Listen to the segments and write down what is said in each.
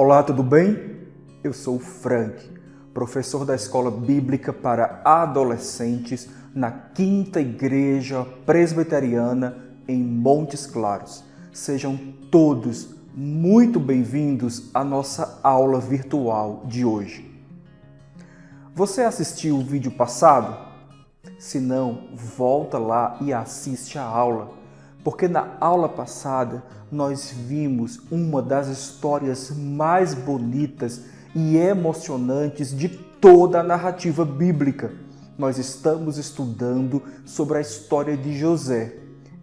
Olá, tudo bem? Eu sou o Frank, professor da Escola Bíblica para Adolescentes na 5ª Igreja Presbiteriana em Montes Claros. Sejam todos muito bem-vindos à nossa aula virtual de hoje. Você assistiu o vídeo passado? Se não, volta lá e assiste a aula, porque na aula passada nós vimos uma das histórias mais bonitas e emocionantes de toda a narrativa bíblica. Nós estamos estudando sobre a história de José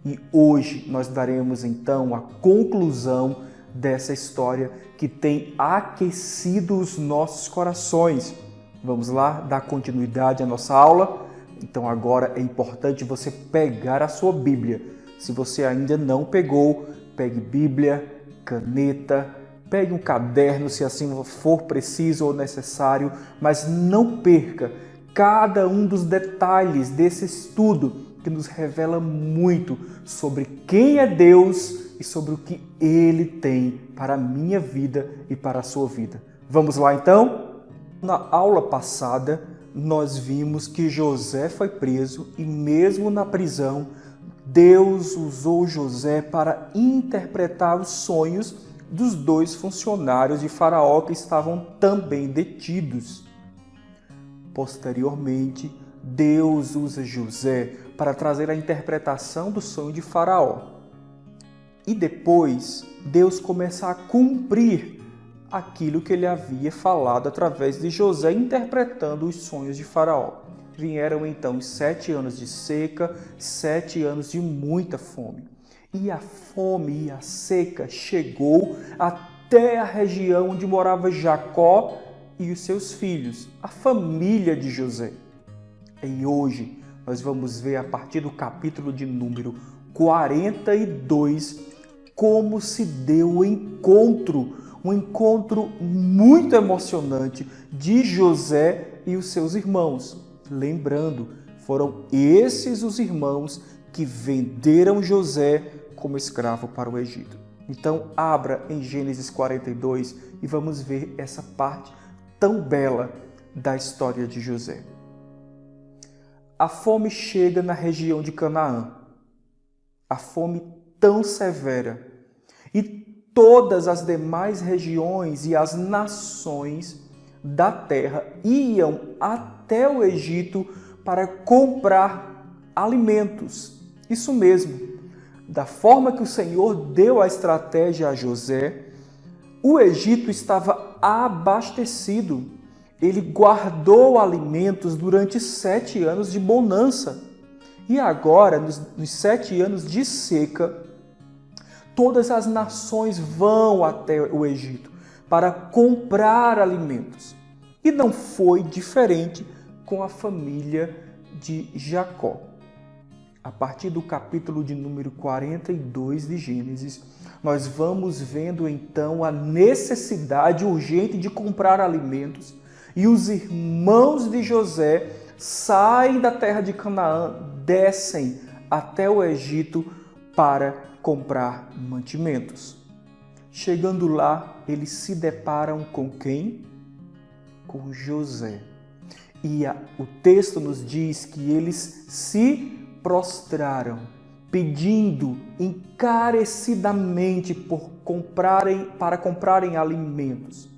e hoje nós daremos então a conclusão dessa história que tem aquecido os nossos corações. Vamos lá dar continuidade à nossa aula? Então agora é importante você pegar a sua Bíblia. Se você ainda não pegou, pegue Bíblia, caneta, pegue um caderno se assim for preciso ou necessário, mas não perca cada um dos detalhes desse estudo que nos revela muito sobre quem é Deus e sobre o que Ele tem para a minha vida e para a sua vida. Vamos lá então? Na aula passada, nós vimos que José foi preso e mesmo na prisão, Deus usou José para interpretar os sonhos dos 2 funcionários de Faraó que estavam também detidos. Posteriormente, Deus usa José para trazer a interpretação do sonho de Faraó. E depois, Deus começa a cumprir aquilo que ele havia falado através de José, interpretando os sonhos de Faraó. Vieram então os 7 anos de seca, 7 anos de muita fome. E a fome e a seca chegou até a região onde morava Jacó e os seus filhos, a família de José. E hoje nós vamos ver a partir do capítulo de número 42 como se deu o encontro, um encontro muito emocionante de José e os seus irmãos. Lembrando, foram esses os irmãos que venderam José como escravo para o Egito. Então, abra em Gênesis 42 e vamos ver essa parte tão bela da história de José. A fome chega na região de Canaã. A fome tão severa. E todas as demais regiões e as nações da terra iam até o Egito para comprar alimentos. Isso mesmo, da forma que o Senhor deu a estratégia a José, o Egito estava abastecido. Ele guardou alimentos durante 7 anos de bonança. E agora, nos 7 anos de seca, todas as nações vão até o Egito para comprar alimentos. E não foi diferente com a família de Jacó. A partir do capítulo de número 42 de Gênesis, nós vamos vendo então a necessidade urgente de comprar alimentos e os irmãos de José saem da terra de Canaã, descem até o Egito para comprar mantimentos. Chegando lá, eles se deparam com quem? Com José. E o texto nos diz que eles se prostraram, pedindo encarecidamente para comprarem alimentos.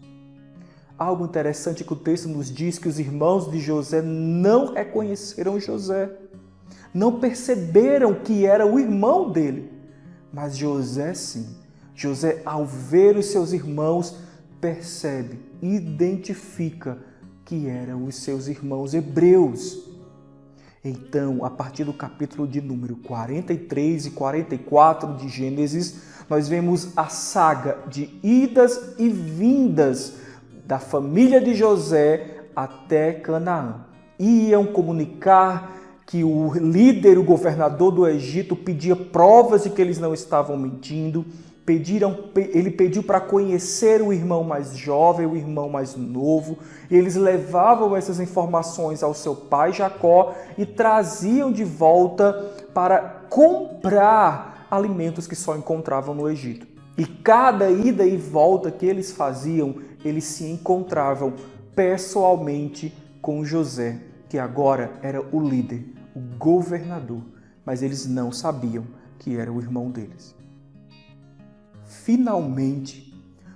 Algo interessante que o texto nos diz que os irmãos de José não reconheceram José, não perceberam que era o irmão dele, mas José sim. José, ao ver os seus irmãos, percebe, identifica que eram os seus irmãos hebreus. Então, a partir do capítulo de número 43 e 44 de Gênesis, nós vemos a saga de idas e vindas da família de José até Canaã. Iam comunicar que o líder, o governador do Egito, pedia provas de que eles não estavam mentindo. Ele pediu para conhecer o irmão mais jovem, o irmão mais novo. E eles levavam essas informações ao seu pai Jacó e traziam de volta para comprar alimentos que só encontravam no Egito. E cada ida e volta que eles faziam, eles se encontravam pessoalmente com José, que agora era o líder, o governador, mas eles não sabiam que era o irmão deles. Finalmente,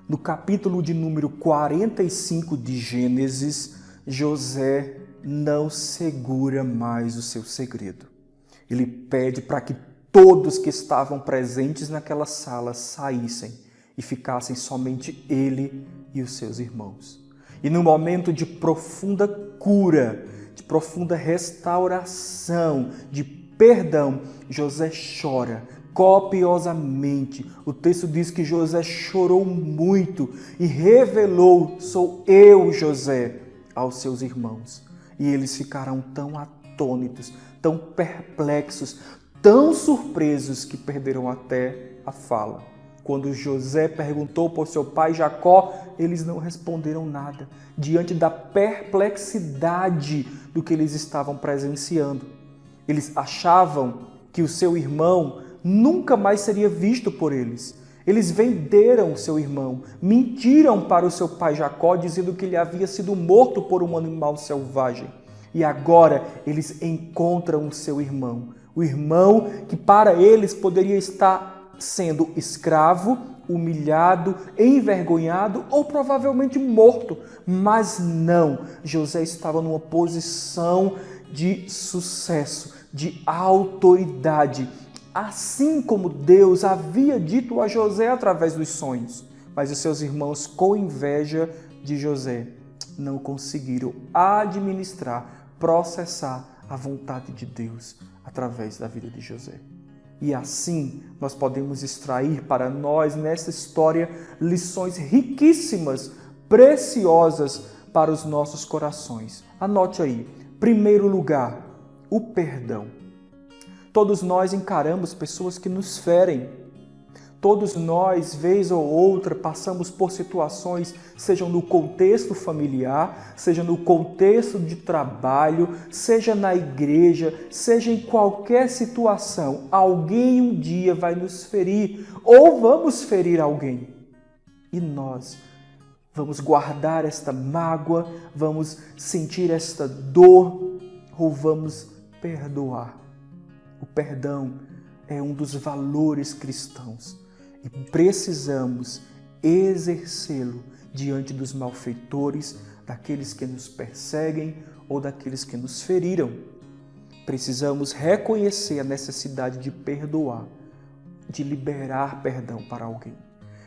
no capítulo de número 45 de Gênesis, José não segura mais o seu segredo. Ele pede para que todos que estavam presentes naquela sala saíssem e ficassem somente ele e os seus irmãos. E no momento de profunda cura, de profunda restauração, de perdão, José chora copiosamente. O texto diz que José chorou muito e revelou: sou eu, José, aos seus irmãos. E eles ficaram tão atônitos, tão perplexos, tão surpresos que perderam até a fala. Quando José perguntou por seu pai Jacó, eles não responderam nada, diante da perplexidade do que eles estavam presenciando. Eles achavam que o seu irmão nunca mais seria visto por eles. Eles venderam seu irmão, mentiram para o seu pai Jacó, dizendo que ele havia sido morto por um animal selvagem. E agora eles encontram o seu irmão. O irmão que para eles poderia estar sendo escravo, humilhado, envergonhado ou provavelmente morto. Mas não, José estava numa posição de sucesso, de autoridade, assim como Deus havia dito a José através dos sonhos. Mas os seus irmãos, com inveja de José, não conseguiram administrar, processar a vontade de Deus através da vida de José. E assim nós podemos extrair para nós nessa história lições riquíssimas, preciosas para os nossos corações. Anote aí, primeiro lugar, o perdão. Todos nós encaramos pessoas que nos ferem. Todos nós, vez ou outra, passamos por situações, seja no contexto familiar, seja no contexto de trabalho, seja na igreja, seja em qualquer situação. Alguém um dia vai nos ferir ou vamos ferir alguém. E nós vamos guardar esta mágoa, vamos sentir esta dor ou vamos perdoar. O perdão é um dos valores cristãos. E precisamos exercê-lo diante dos malfeitores, daqueles que nos perseguem ou daqueles que nos feriram. Precisamos reconhecer a necessidade de perdoar, de liberar perdão para alguém.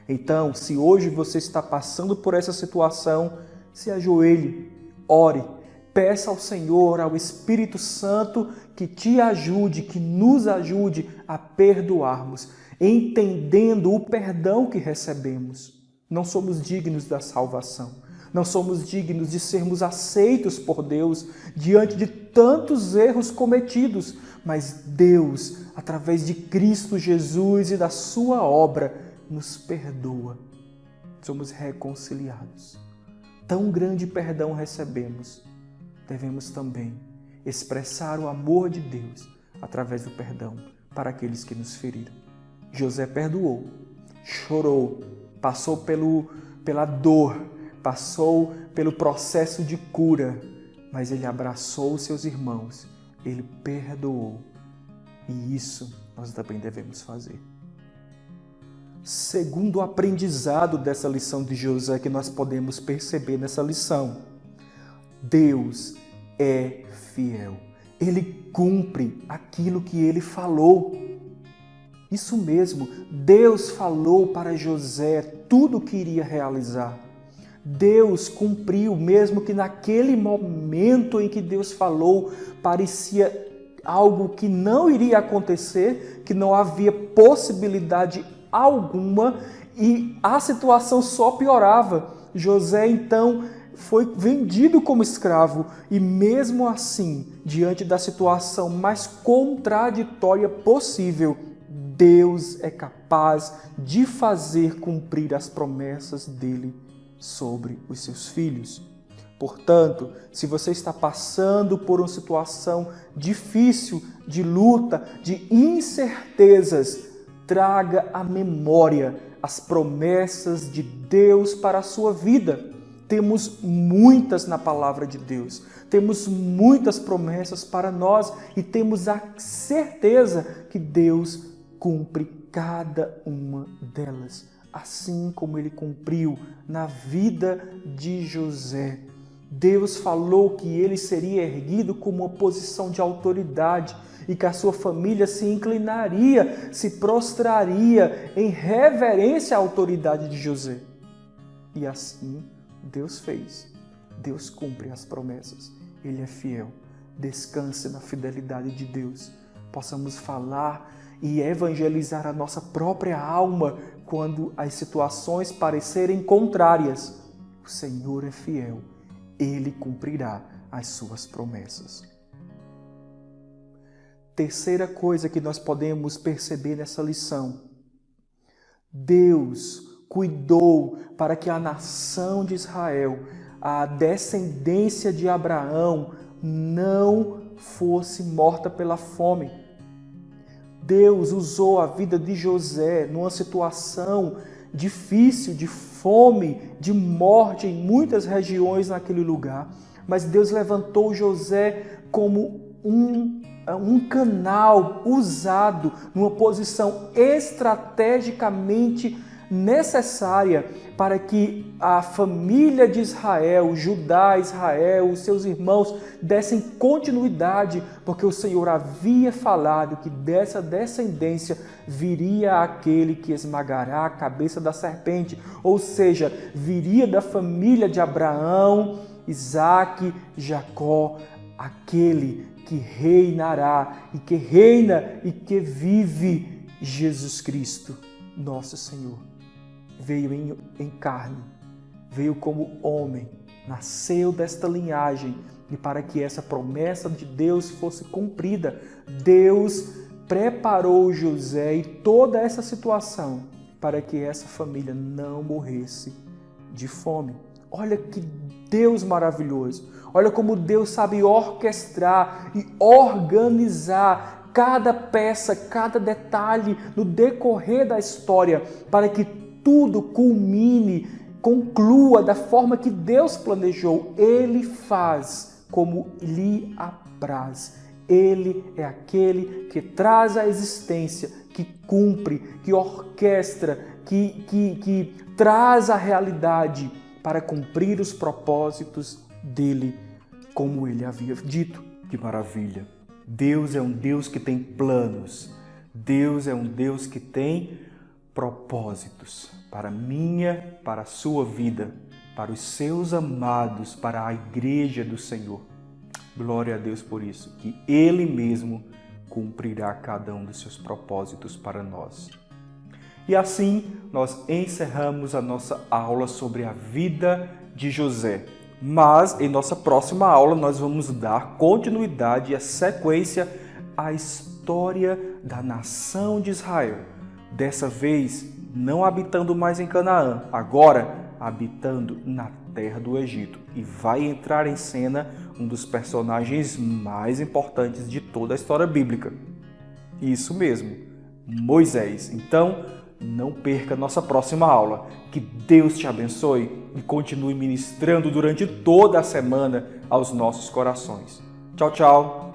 Então, se hoje você está passando por essa situação, se ajoelhe, ore, peça ao Senhor, ao Espírito Santo, que te ajude, que nos ajude a perdoarmos, entendendo o perdão que recebemos. Não somos dignos da salvação, não somos dignos de sermos aceitos por Deus diante de tantos erros cometidos, mas Deus, através de Cristo Jesus e da sua obra, nos perdoa. Somos reconciliados. Tão grande perdão recebemos, devemos também expressar o amor de Deus através do perdão para aqueles que nos feriram. José perdoou, chorou, passou pela dor, passou pelo processo de cura, mas ele abraçou os seus irmãos, ele perdoou. E isso nós também devemos fazer. Segundo aprendizado dessa lição de José que nós podemos perceber nessa lição, Deus é fiel. Ele cumpre aquilo que ele falou. Isso mesmo, Deus falou para José tudo o que iria realizar. Deus cumpriu, mesmo que naquele momento em que Deus falou, parecia algo que não iria acontecer, que não havia possibilidade alguma e a situação só piorava. José, então, foi vendido como escravo e mesmo assim, diante da situação mais contraditória possível, Deus é capaz de fazer cumprir as promessas dele sobre os seus filhos. Portanto, se você está passando por uma situação difícil, de luta, de incertezas, traga à memória as promessas de Deus para a sua vida. Temos muitas na palavra de Deus, temos muitas promessas para nós e temos a certeza que Deus cumpre cada uma delas, assim como Ele cumpriu na vida de José. Deus falou que ele seria erguido como uma posição de autoridade e que a sua família se inclinaria, se prostraria em reverência à autoridade de José. E assim Deus fez. Deus cumpre as promessas. Ele é fiel. Descanse na fidelidade de Deus. Possamos falar e evangelizar a nossa própria alma quando as situações parecerem contrárias. O Senhor é fiel. Ele cumprirá as suas promessas. Terceira coisa que nós podemos perceber nessa lição. Deus cuidou para que a nação de Israel, a descendência de Abraão, não fosse morta pela fome. Deus usou a vida de José numa situação difícil, de fome, de morte em muitas regiões naquele lugar. Mas Deus levantou José como um canal usado numa posição estrategicamente necessária para que a família de Israel, Judá, Israel, os seus irmãos dessem continuidade, porque o Senhor havia falado que dessa descendência viria aquele que esmagará a cabeça da serpente, ou seja, viria da família de Abraão, Isaque, Jacó, aquele que reinará e que reina e que vive, Jesus Cristo, nosso Senhor. Veio em carne, veio como homem, nasceu desta linhagem e para que essa promessa de Deus fosse cumprida, Deus preparou José e toda essa situação para que essa família não morresse de fome. Olha que Deus maravilhoso! Olha como Deus sabe orquestrar e organizar cada peça, cada detalhe no decorrer da história para que tudo culmine, conclua da forma que Deus planejou. Ele faz como lhe apraz. Ele é aquele que traz a existência, que cumpre, que orquestra, que traz a realidade para cumprir os propósitos dele, como ele havia dito. Que maravilha! Deus é um Deus que tem planos. Deus é um Deus que tem propósitos para minha, para a sua vida, para os seus amados, para a igreja do Senhor. Glória a Deus por isso, que Ele mesmo cumprirá cada um dos seus propósitos para nós. E assim nós encerramos a nossa aula sobre a vida de José. Mas em nossa próxima aula nós vamos dar continuidade e sequência à história da nação de Israel. Dessa vez, não habitando mais em Canaã, agora habitando na terra do Egito. E vai entrar em cena um dos personagens mais importantes de toda a história bíblica. Isso mesmo, Moisés. Então, não perca nossa próxima aula. Que Deus te abençoe e continue ministrando durante toda a semana aos nossos corações. Tchau, tchau!